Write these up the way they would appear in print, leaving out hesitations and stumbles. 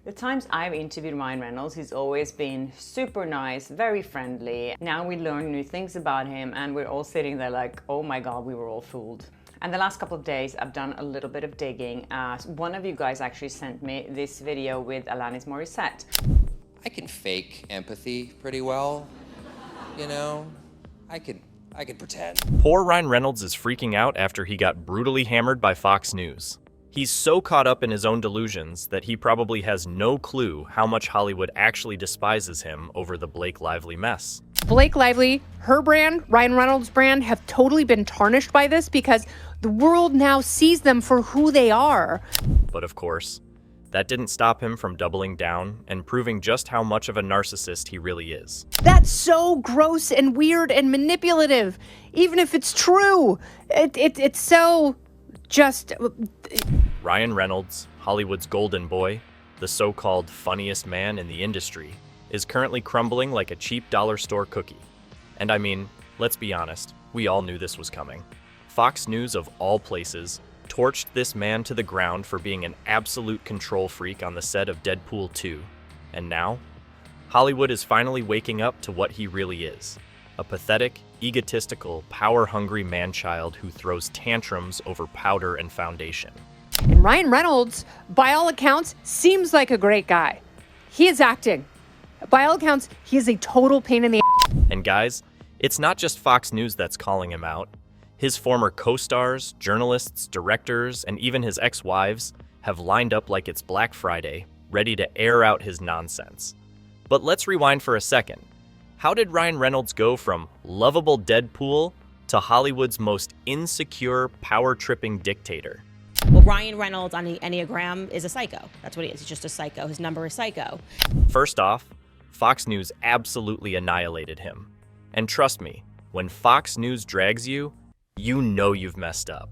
The times I've interviewed Ryan Reynolds, he's always been super nice, very friendly. Now we learn new things about him and we're all sitting there like, oh my God, we were all fooled. And the last couple of days, I've done a little bit of digging. One of you guys actually sent me this video with Alanis Morissette. I can fake empathy pretty well, you know? I can pretend. Poor Ryan Reynolds is freaking out after he got brutally hammered by Fox News. He's so caught up in his own delusions that he probably has no clue how much Hollywood actually despises him over the Blake Lively mess. Blake Lively, her brand, Ryan Reynolds' brand, have totally been tarnished by this because the world now sees them for who they are. But of course, that didn't stop him from doubling down and proving just how much of a narcissist he really is. That's so gross and weird and manipulative, even if it's true. It's so just... Ryan Reynolds, Hollywood's golden boy, the so-called funniest man in the industry, is currently crumbling like a cheap dollar store cookie. And I mean, let's be honest, we all knew this was coming. Fox News, of all places, torched this man to the ground for being an absolute control freak on the set of Deadpool 2. And now, Hollywood is finally waking up to what he really is. A pathetic, egotistical, power-hungry man-child who throws tantrums over powder and foundation. And Ryan Reynolds, by all accounts, seems like a great guy. He is acting. By all accounts, he is a total pain in the ass. And guys, it's not just Fox News that's calling him out. His former co-stars, journalists, directors, and even his ex-wives have lined up like it's Black Friday, ready to air out his nonsense. But let's rewind for a second. How did Ryan Reynolds go from lovable Deadpool to Hollywood's most insecure, power-tripping dictator? Well, Ryan Reynolds on the Enneagram is a psycho. That's what he is. He's just a psycho. His number is psycho. First off, Fox News absolutely annihilated him. And trust me, when Fox News drags you, you know you've messed up.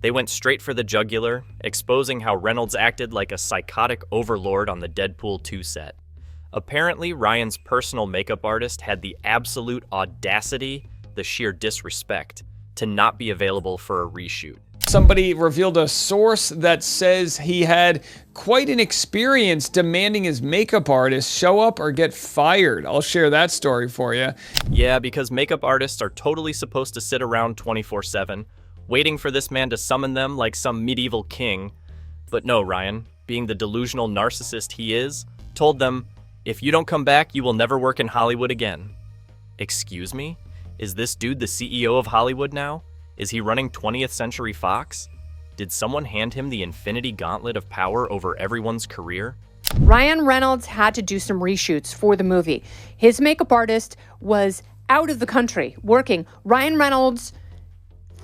They went straight for the jugular, exposing how Reynolds acted like a psychotic overlord on the Deadpool 2 set. Apparently, Ryan's personal makeup artist had the absolute audacity, the sheer disrespect, to not be available for a reshoot. Somebody revealed a source that says he had quite an experience demanding his makeup artist show up or get fired. I'll share that story for you. Yeah, because makeup artists are totally supposed to sit around 24/7, waiting for this man to summon them like some medieval king. But no, Ryan, being the delusional narcissist he is, told them, if you don't come back, you will never work in Hollywood again. Excuse me? Is this dude the CEO of Hollywood now? Is he running 20th Century Fox? Did someone hand him the infinity gauntlet of power over everyone's career? Ryan Reynolds had to do some reshoots for the movie. His makeup artist was out of the country working. Ryan Reynolds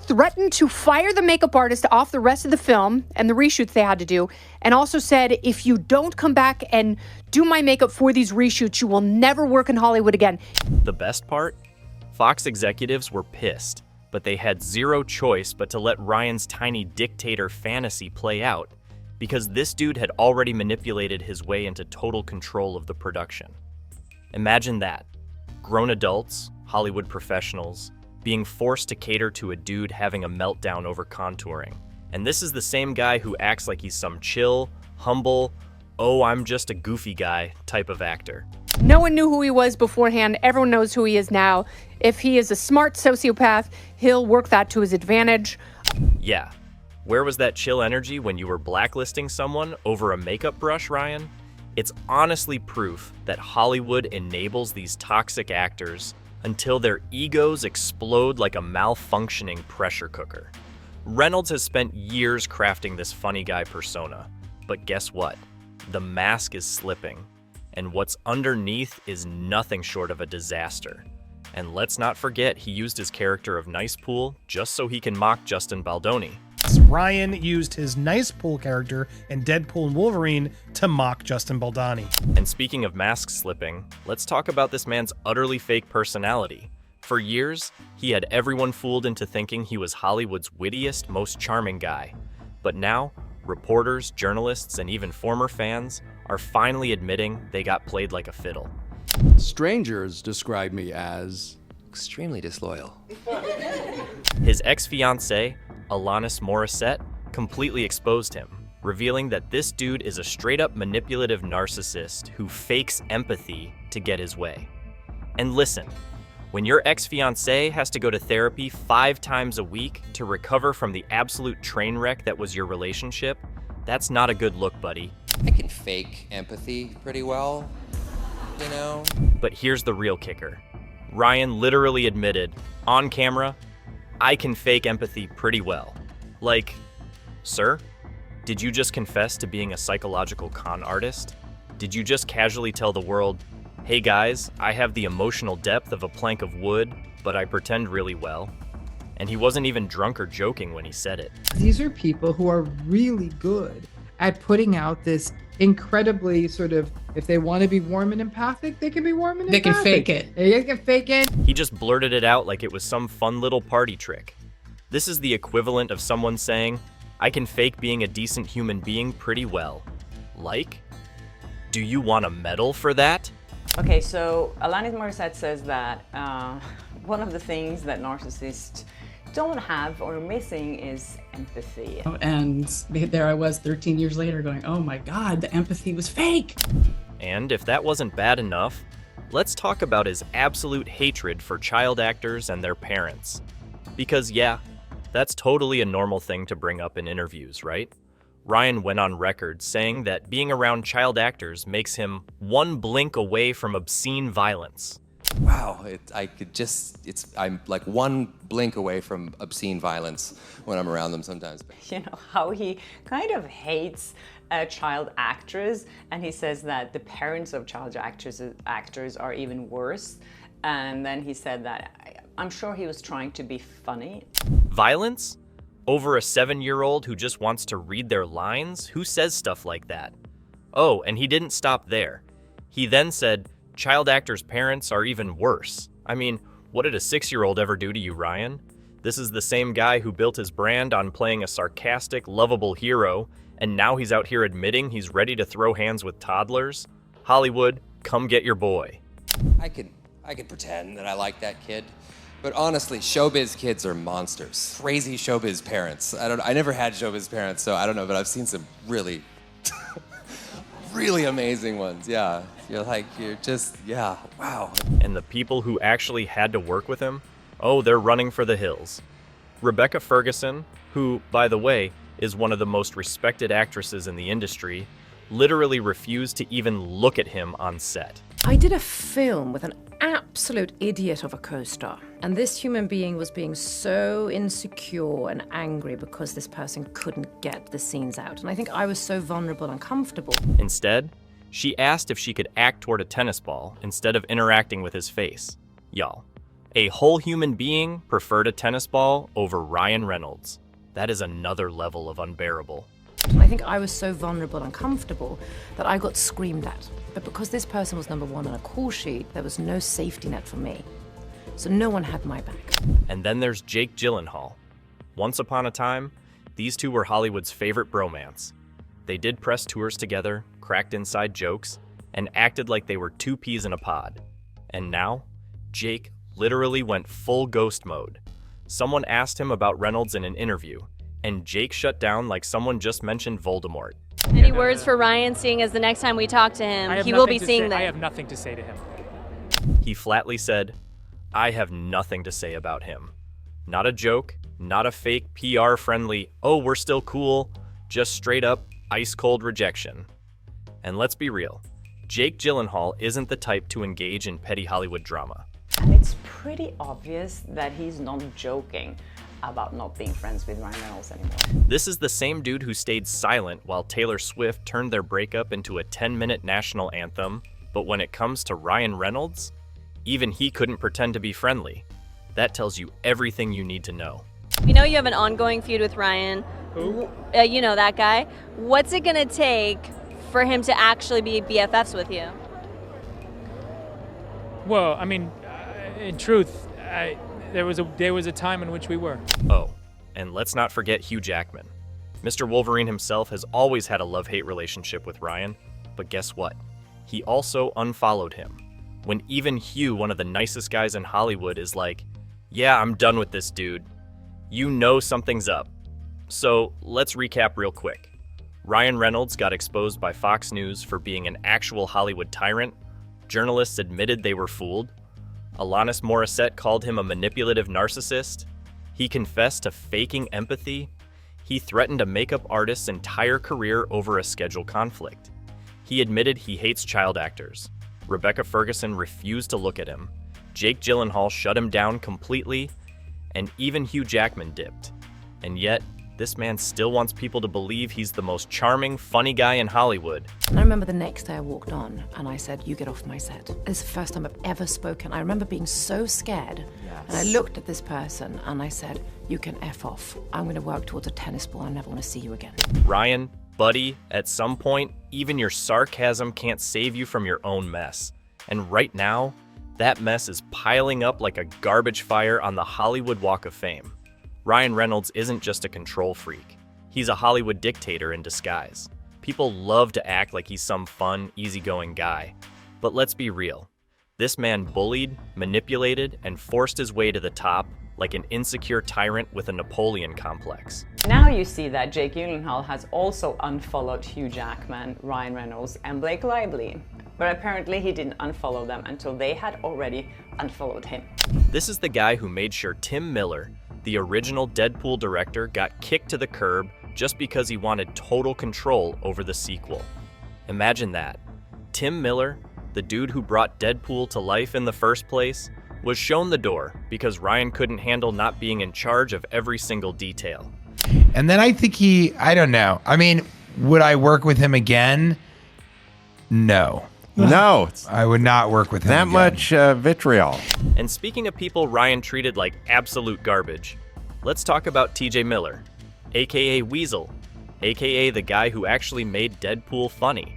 threatened to fire the makeup artist off the rest of the film and the reshoots they had to do, and also said, if you don't come back and do my makeup for these reshoots, you will never work in Hollywood again. The best part? Fox executives were pissed, but they had zero choice but to let Ryan's tiny dictator fantasy play out, because this dude had already manipulated his way into total control of the production. Imagine that. Grown adults, Hollywood professionals, being forced to cater to a dude having a meltdown over contouring. And this is the same guy who acts like he's some chill, humble, oh, I'm just a goofy guy type of actor. No one knew who he was beforehand. Everyone knows who he is now. If he is a smart sociopath, he'll work that to his advantage. Yeah. Where was that chill energy when you were blacklisting someone over a makeup brush, Ryan? It's honestly proof that Hollywood enables these toxic actors until their egos explode like a malfunctioning pressure cooker. Reynolds has spent years crafting this funny guy persona, but guess what? The mask is slipping, and what's underneath is nothing short of a disaster. And let's not forget he used his character of Nice Pool just so he can mock Justin Baldoni. Ryan used his Nice Pool character in Deadpool and Wolverine to mock Justin Baldoni. And speaking of mask slipping, let's talk about this man's utterly fake personality. For years, he had everyone fooled into thinking he was Hollywood's wittiest, most charming guy. But now, reporters, journalists, and even former fans are finally admitting they got played like a fiddle. Strangers describe me as Extremely disloyal. His ex-fiancée, Alanis Morissette, completely exposed him. revealing that this dude is a straight-up manipulative narcissist who fakes empathy to get his way. And listen, when your ex-fiancé has to go to therapy 5 times a week to recover from the absolute train wreck that was your relationship, that's not a good look, buddy. I can fake empathy pretty well, you know? But here's the real kicker. Ryan literally admitted, on camera, I can fake empathy pretty well. Like, sir, did you just confess to being a psychological con artist? Did you just casually tell the world, hey guys, I have the emotional depth of a plank of wood, but I pretend really well? And he wasn't even drunk or joking when he said it. These are people who are really good at putting out this incredibly sort of, if they want to be warm and empathic, they can be warm and empathic. They can fake it. They can fake it. He just blurted it out like it was some fun little party trick. This is the equivalent of someone saying, I can fake being a decent human being pretty well. Like? Do you want a medal for that? Okay, so Alanis Morissette says that one of the things that narcissists don't have or are missing is empathy. And there I was 13 years later going, oh my God, the empathy was fake. And if that wasn't bad enough, let's talk about his absolute hatred for child actors and their parents. Because yeah, that's totally a normal thing to bring up in interviews, right? Ryan went on record saying that being around child actors makes him one blink away from obscene violence. Wow, I'm like one blink away from obscene violence when I'm around them sometimes. You know, how he kind of hates child actors, and he says that the parents of child actors are even worse. And then he said that, I'm sure he was trying to be funny. Violence? Over a 7-year-old who just wants to read their lines? Who says stuff like that? Oh, and he didn't stop there. He then said, child actors' parents are even worse. I mean, what did a 6-year-old ever do to you, Ryan? This is the same guy who built his brand on playing a sarcastic, lovable hero, and now he's out here admitting he's ready to throw hands with toddlers? Hollywood, come get your boy. I could pretend that I like that kid. But honestly, showbiz kids are monsters. Crazy showbiz parents. I never had showbiz parents, so I don't know, but I've seen some really, really amazing ones, yeah. Yeah, wow. And the people who actually had to work with him? Oh, they're running for the hills. Rebecca Ferguson, who, by the way, is one of the most respected actresses in the industry, literally refused to even look at him on set. I did a film with an absolute idiot of a co-star, and this human being was being so insecure and angry because this person couldn't get the scenes out, and I think I was so vulnerable and comfortable. Instead, she asked if she could act toward a tennis ball instead of interacting with his face. Y'all, a whole human being preferred a tennis ball over Ryan Reynolds. That is another level of unbearable. And I think I was so vulnerable and comfortable that I got screamed at. But because this person was number 1 on a call sheet, there was no safety net for me. So no one had my back. And then there's Jake Gyllenhaal. Once upon a time, these two were Hollywood's favorite bromance. They did press tours together, cracked inside jokes, and acted like they were 2 peas in a pod. And now, Jake literally went full ghost mode. Someone asked him about Reynolds in an interview, and Jake shut down like someone just mentioned Voldemort. Any words for Ryan, seeing as the next time we talk to him, he will be seeing that? I have nothing to say to him. He flatly said, I have nothing to say about him. Not a joke, not a fake PR-friendly, oh, we're still cool, just straight up ice-cold rejection. And let's be real, Jake Gyllenhaal isn't the type to engage in petty Hollywood drama. And it's pretty obvious that he's not joking about not being friends with Ryan Reynolds anymore. This is the same dude who stayed silent while Taylor Swift turned their breakup into a 10-minute national anthem, but when it comes to Ryan Reynolds, even he couldn't pretend to be friendly. That tells you everything you need to know. We know you have an ongoing feud with Ryan. Who? You know that guy. What's it gonna take for him to actually be BFFs with you? Well, I mean, in truth, there was a time in which we were. Oh, and let's not forget Hugh Jackman. Mr. Wolverine himself has always had a love-hate relationship with Ryan, but guess what? He also unfollowed him. When even Hugh, one of the nicest guys in Hollywood, is like, yeah, I'm done with this dude. You know something's up. So let's recap real quick. Ryan Reynolds got exposed by Fox News for being an actual Hollywood tyrant. Journalists admitted they were fooled. Alanis Morissette called him a manipulative narcissist. He confessed to faking empathy. He threatened a makeup artist's entire career over a schedule conflict. He admitted he hates child actors. Rebecca Ferguson refused to look at him. Jake Gyllenhaal shut him down completely, and even Hugh Jackman dipped. And yet, this man still wants people to believe he's the most charming, funny guy in Hollywood. And I remember the next day I walked on and I said, "You get off my set." This is the first time I've ever spoken. I remember being so scared. Yes. And I looked at this person and I said, "You can F off. I'm going to work towards a tennis ball. I never want to see you again." Ryan, buddy, at some point, even your sarcasm can't save you from your own mess. And right now, that mess is piling up like a garbage fire on the Hollywood Walk of Fame. Ryan Reynolds isn't just a control freak. He's a Hollywood dictator in disguise. People love to act like he's some fun, easygoing guy. But let's be real. This man bullied, manipulated, and forced his way to the top like an insecure tyrant with a Napoleon complex. Now you see that Jake Gyllenhaal has also unfollowed Hugh Jackman, Ryan Reynolds, and Blake Lively. But apparently he didn't unfollow them until they had already unfollowed him. This is the guy who made sure Tim Miller, the original Deadpool director, got kicked to the curb just because he wanted total control over the sequel. Imagine that. Tim Miller, the dude who brought Deadpool to life in the first place, was shown the door because Ryan couldn't handle not being in charge of every single detail. And then I think I don't know. I mean, would I work with him again? No. No. I would not work with him that again. much vitriol. And speaking of people Ryan treated like absolute garbage, let's talk about TJ Miller, aka Weasel, aka the guy who actually made Deadpool funny.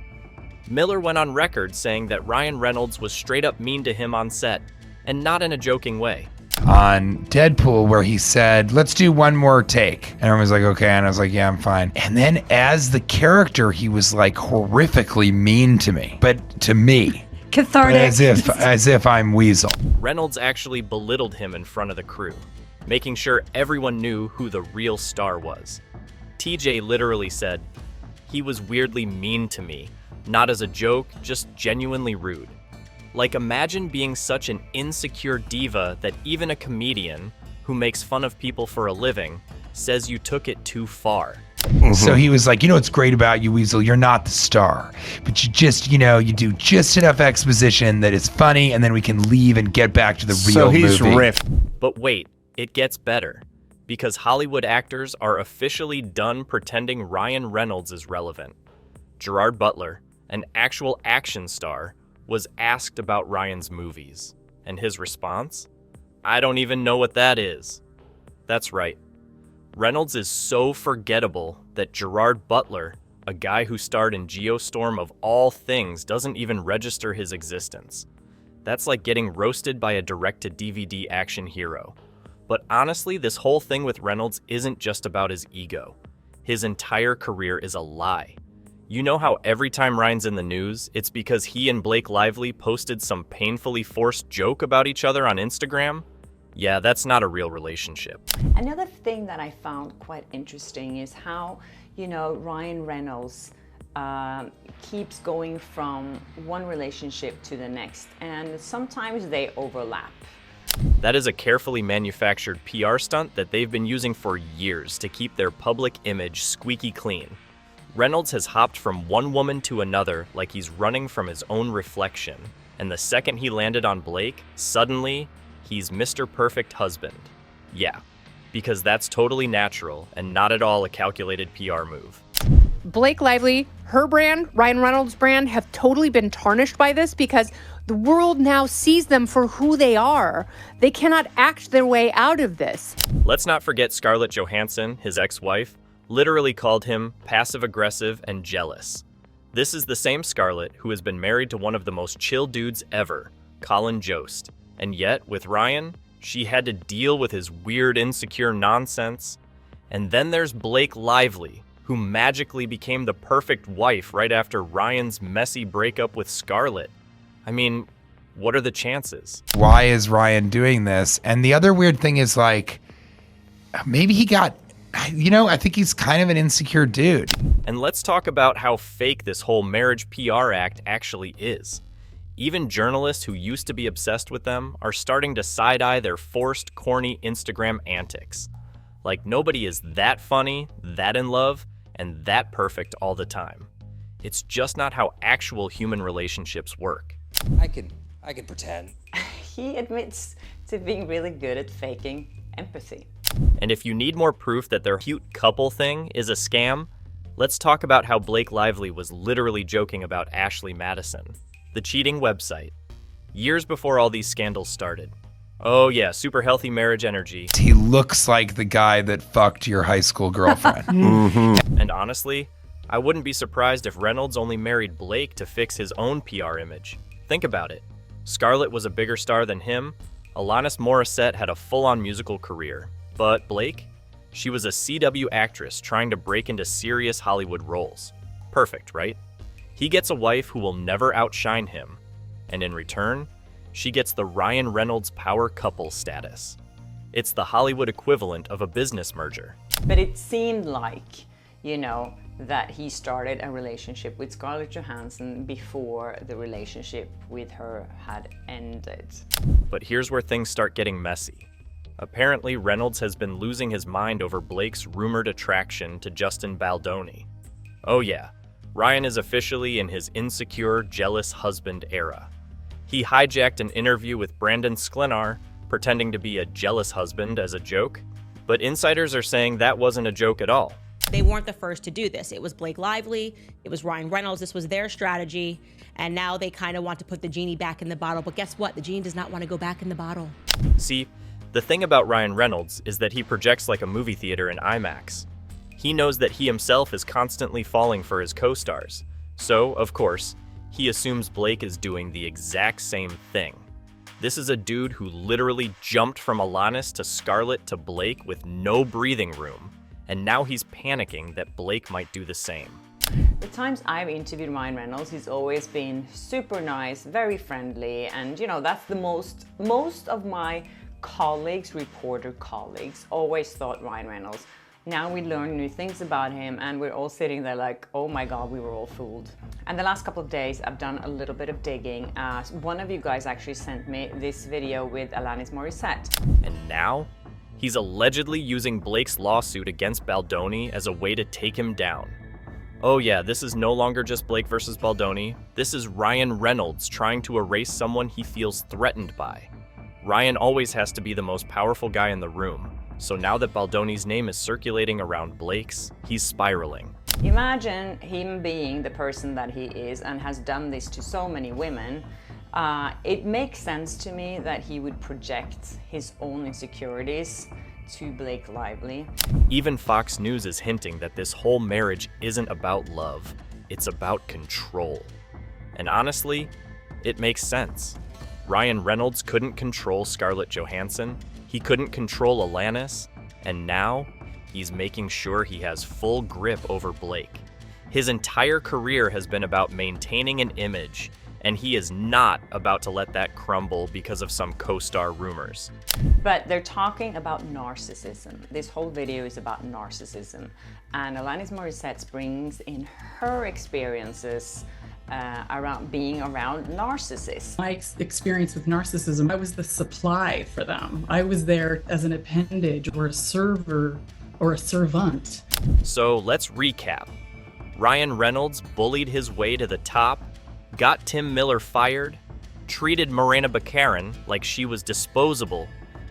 Miller went on record saying that Ryan Reynolds was straight up mean to him on set, and not in a joking way. On Deadpool, where he said, "Let's do one more take." And everyone was like, "Okay." And I was like, "Yeah, I'm fine." And then as the character, he was like horrifically mean to me, but to me. Cathartic. As if I'm Weasel. Reynolds actually belittled him in front of the crew, making sure everyone knew who the real star was. TJ literally said, "He was weirdly mean to me, not as a joke, just genuinely rude." Like, imagine being such an insecure diva that even a comedian who makes fun of people for a living says you took it too far. So he was like, "What's great about you, Weasel? You're not the star, but you just, you do just enough exposition that it's funny, and then we can leave and get back to the real movie." So he's riffed. But wait, it gets better. Because Hollywood actors are officially done pretending Ryan Reynolds is relevant. Gerard Butler, an actual action star, was asked about Ryan's movies, and his response? "I don't even know what that is." That's right. Reynolds is so forgettable that Gerard Butler, a guy who starred in Geostorm of all things, doesn't even register his existence. That's like getting roasted by a direct-to-DVD action hero. But honestly, this whole thing with Reynolds isn't just about his ego. His entire career is a lie. You know how every time Ryan's in the news, it's because he and Blake Lively posted some painfully forced joke about each other on Instagram? Yeah, that's not a real relationship. Another thing that I found quite interesting is how, Ryan Reynolds keeps going from one relationship to the next, and sometimes they overlap. That is a carefully manufactured PR stunt that they've been using for years to keep their public image squeaky clean. Reynolds has hopped from one woman to another like he's running from his own reflection, and the second he landed on Blake, suddenly, he's Mr. Perfect husband. Yeah, because that's totally natural and not at all a calculated PR move. Blake Lively, her brand, Ryan Reynolds' brand, have totally been tarnished by this because the world now sees them for who they are. They cannot act their way out of this. Let's not forget Scarlett Johansson, his ex-wife, literally called him passive-aggressive and jealous. This is the same Scarlett who has been married to one of the most chill dudes ever, Colin Jost. And yet, with Ryan, she had to deal with his weird, insecure nonsense. And then there's Blake Lively, who magically became the perfect wife right after Ryan's messy breakup with Scarlett. I mean, what are the chances? Why is Ryan doing this? And the other weird thing is, maybe he got I think he's kind of an insecure dude. And let's talk about how fake this whole marriage PR act actually is. Even journalists who used to be obsessed with them are starting to side-eye their forced, corny Instagram antics. Like nobody is that funny, that in love, and that perfect all the time. It's just not how actual human relationships work. I could pretend. He admits to being really good at faking empathy. And if you need more proof that their cute couple thing is a scam, let's talk about how Blake Lively was literally joking about Ashley Madison, the cheating website, years before all these scandals started. Oh yeah, super healthy marriage energy. He looks like the guy that fucked your high school girlfriend. And honestly, I wouldn't be surprised if Reynolds only married Blake to fix his own PR image. Think about it. Scarlett was a bigger star than him. Alanis Morissette had a full-on musical career. But Blake? She was a CW actress trying to break into serious Hollywood roles. Perfect, right? He gets a wife who will never outshine him. And in return, she gets the Ryan Reynolds power couple status. It's the Hollywood equivalent of a business merger. But it seemed like, that he started a relationship with Scarlett Johansson before the relationship with her had ended. But here's where things start getting messy. Apparently, Reynolds has been losing his mind over Blake's rumored attraction to Justin Baldoni. Oh yeah, Ryan is officially in his insecure, jealous husband era. He hijacked an interview with Brandon Sklenar, pretending to be a jealous husband as a joke, but insiders are saying that wasn't a joke at all. They weren't the first to do this. It was Blake Lively, it was Ryan Reynolds, this was their strategy, and now they kind of want to put the genie back in the bottle, but guess what? The genie does not want to go back in the bottle. See, the thing about Ryan Reynolds is that he projects like a movie theater in IMAX. He knows that he himself is constantly falling for his co-stars, so, of course, he assumes Blake is doing the exact same thing. This is a dude who literally jumped from Alanis to Scarlett to Blake with no breathing room, and now he's panicking that Blake might do the same. The times I've interviewed Ryan Reynolds, he's always been super nice, very friendly, and that's the most of my reporter colleagues, always thought Ryan Reynolds. Now we learn new things about him and we're all sitting there like, oh my God, we were all fooled. And the last couple of days, I've done a little bit of digging. One of you guys actually sent me this video with Alanis Morissette. And now, he's allegedly using Blake's lawsuit against Baldoni as a way to take him down. Oh yeah, this is no longer just Blake versus Baldoni. This is Ryan Reynolds trying to erase someone he feels threatened by. Ryan always has to be the most powerful guy in the room. So now that Baldoni's name is circulating around Blake's, he's spiraling. Imagine him being the person that he is and has done this to so many women. It makes sense to me that he would project his own insecurities to Blake Lively. Even Fox News is hinting that this whole marriage isn't about love, it's about control. And honestly, it makes sense. Ryan Reynolds couldn't control Scarlett Johansson, he couldn't control Alanis, and now he's making sure he has full grip over Blake. His entire career has been about maintaining an image, and he is not about to let that crumble because of some co-star rumors. But they're talking about narcissism. This whole video is about narcissism. And Alanis Morissette brings in her experiences around being around narcissists. My experience with narcissism, I was the supply for them. I was there as an appendage or a server or a servant. So let's recap. Ryan Reynolds bullied his way to the top, got Tim Miller fired, treated Morena Baccarin like she was disposable,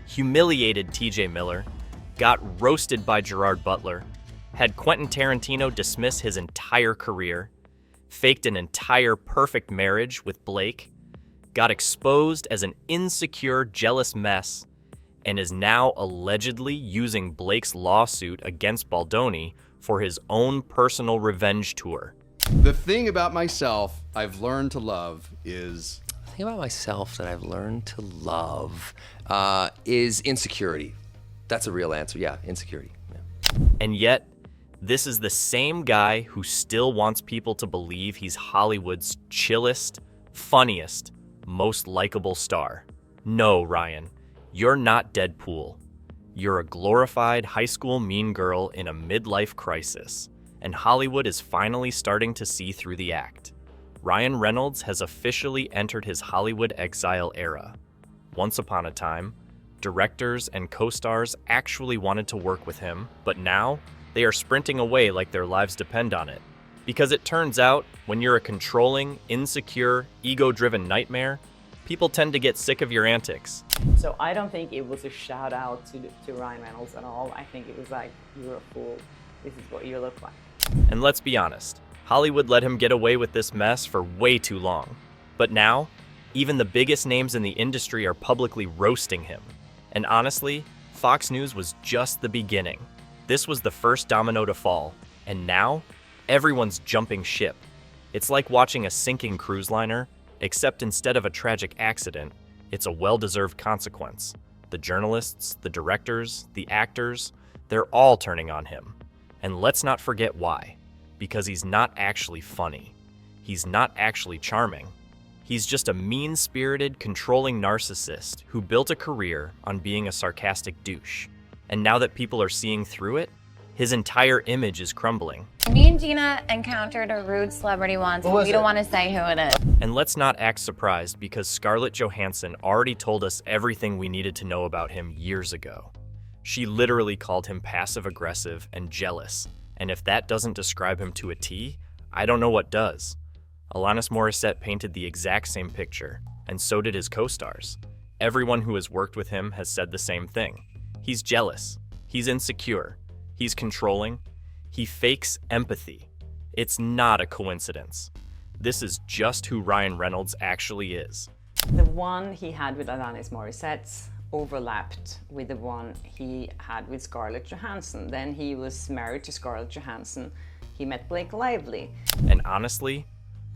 humiliated TJ Miller, got roasted by Gerard Butler, had Quentin Tarantino dismiss his entire career, faked an entire perfect marriage with Blake, got exposed as an insecure, jealous mess, and is now allegedly using Blake's lawsuit against Baldoni for his own personal revenge tour. The thing about myself I've learned to love is... The thing about myself that I've learned to love is insecurity. That's a real answer, yeah, insecurity. Yeah. And yet, this is the same guy who still wants people to believe he's Hollywood's chillest, funniest, most likable star. No, Ryan, you're not Deadpool. You're a glorified high school mean girl in a midlife crisis, and Hollywood is finally starting to see through the act. Ryan Reynolds has officially entered his Hollywood exile era. Once upon a time, directors and co-stars actually wanted to work with him, but now they are sprinting away like their lives depend on it. Because it turns out, when you're a controlling, insecure, ego-driven nightmare, people tend to get sick of your antics. So I don't think it was a shout out to Ryan Reynolds at all. I think it was like, you're a fool. This is what you look like. And let's be honest, Hollywood let him get away with this mess for way too long. But now, even the biggest names in the industry are publicly roasting him. And honestly, Fox News was just the beginning. This was the first domino to fall, and now, everyone's jumping ship. It's like watching a sinking cruise liner, except instead of a tragic accident, it's a well-deserved consequence. The journalists, the directors, the actors, they're all turning on him. And let's not forget why. Because he's not actually funny. He's not actually charming. He's just a mean-spirited, controlling narcissist who built a career on being a sarcastic douche. And now that people are seeing through it, his entire image is crumbling. Me and Gina encountered a rude celebrity once, and we don't want to say who it is. And let's not act surprised because Scarlett Johansson already told us everything we needed to know about him years ago. She literally called him passive-aggressive and jealous, and if that doesn't describe him to a T, I don't know what does. Alanis Morissette painted the exact same picture, and so did his co-stars. Everyone who has worked with him has said the same thing. He's jealous, he's insecure, he's controlling, he fakes empathy. It's not a coincidence. This is just who Ryan Reynolds actually is. The one he had with Alanis Morissette overlapped with the one he had with Scarlett Johansson. Then he was married to Scarlett Johansson. He met Blake Lively. And honestly,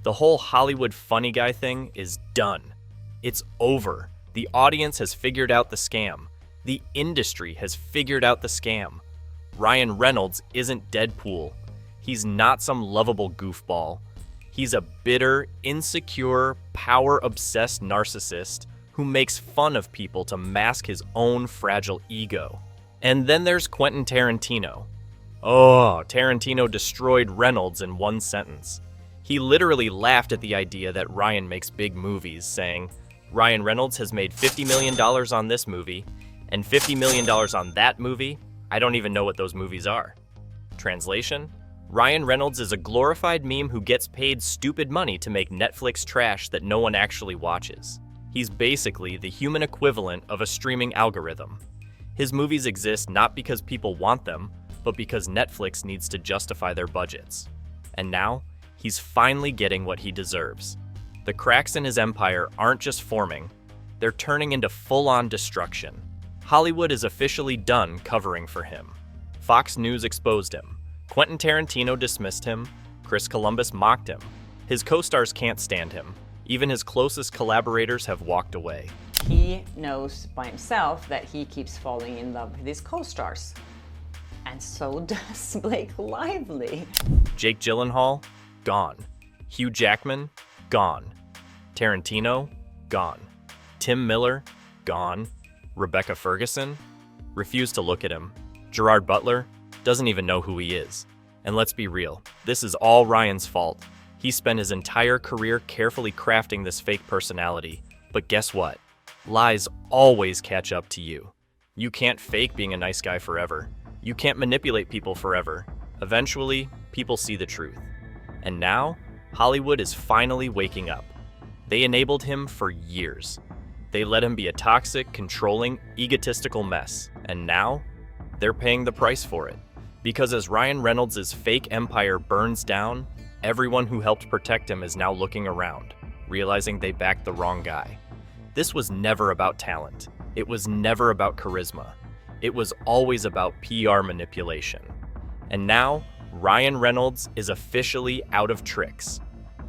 the whole Hollywood funny guy thing is done. It's over. The audience has figured out the scam. The industry has figured out the scam. Ryan Reynolds isn't Deadpool. He's not some lovable goofball. He's a bitter, insecure, power-obsessed narcissist who makes fun of people to mask his own fragile ego. And then there's Quentin Tarantino. Oh, Tarantino destroyed Reynolds in one sentence. He literally laughed at the idea that Ryan makes big movies, saying, Ryan Reynolds has made $50 million on this movie, and $50 million on that movie. I don't even know what those movies are. Translation? Ryan Reynolds is a glorified meme who gets paid stupid money to make Netflix trash that no one actually watches. He's basically the human equivalent of a streaming algorithm. His movies exist not because people want them, but because Netflix needs to justify their budgets. And now, he's finally getting what he deserves. The cracks in his empire aren't just forming, they're turning into full-on destruction. Hollywood is officially done covering for him. Fox News exposed him. Quentin Tarantino dismissed him. Chris Columbus mocked him. His co-stars can't stand him. Even his closest collaborators have walked away. He knows by himself that he keeps falling in love with his co-stars. And so does Blake Lively. Jake Gyllenhaal, gone. Hugh Jackman, gone. Tarantino, gone. Tim Miller, gone. Rebecca Ferguson, refuse to look at him. Gerard Butler, doesn't even know who he is. And let's be real, this is all Ryan's fault. He spent his entire career carefully crafting this fake personality. But guess what? Lies always catch up to you. You can't fake being a nice guy forever. You can't manipulate people forever. Eventually, people see the truth. And now, Hollywood is finally waking up. They enabled him for years. They let him be a toxic, controlling, egotistical mess. And now, they're paying the price for it. Because as Ryan Reynolds' fake empire burns down, everyone who helped protect him is now looking around, realizing they backed the wrong guy. This was never about talent. It was never about charisma. It was always about PR manipulation. And now, Ryan Reynolds is officially out of tricks.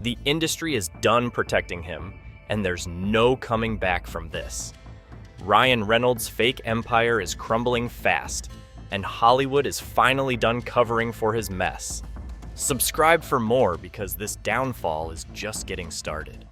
The industry is done protecting him, and there's no coming back from this. Ryan Reynolds' fake empire is crumbling fast, and Hollywood is finally done covering for his mess. Subscribe for more because this downfall is just getting started.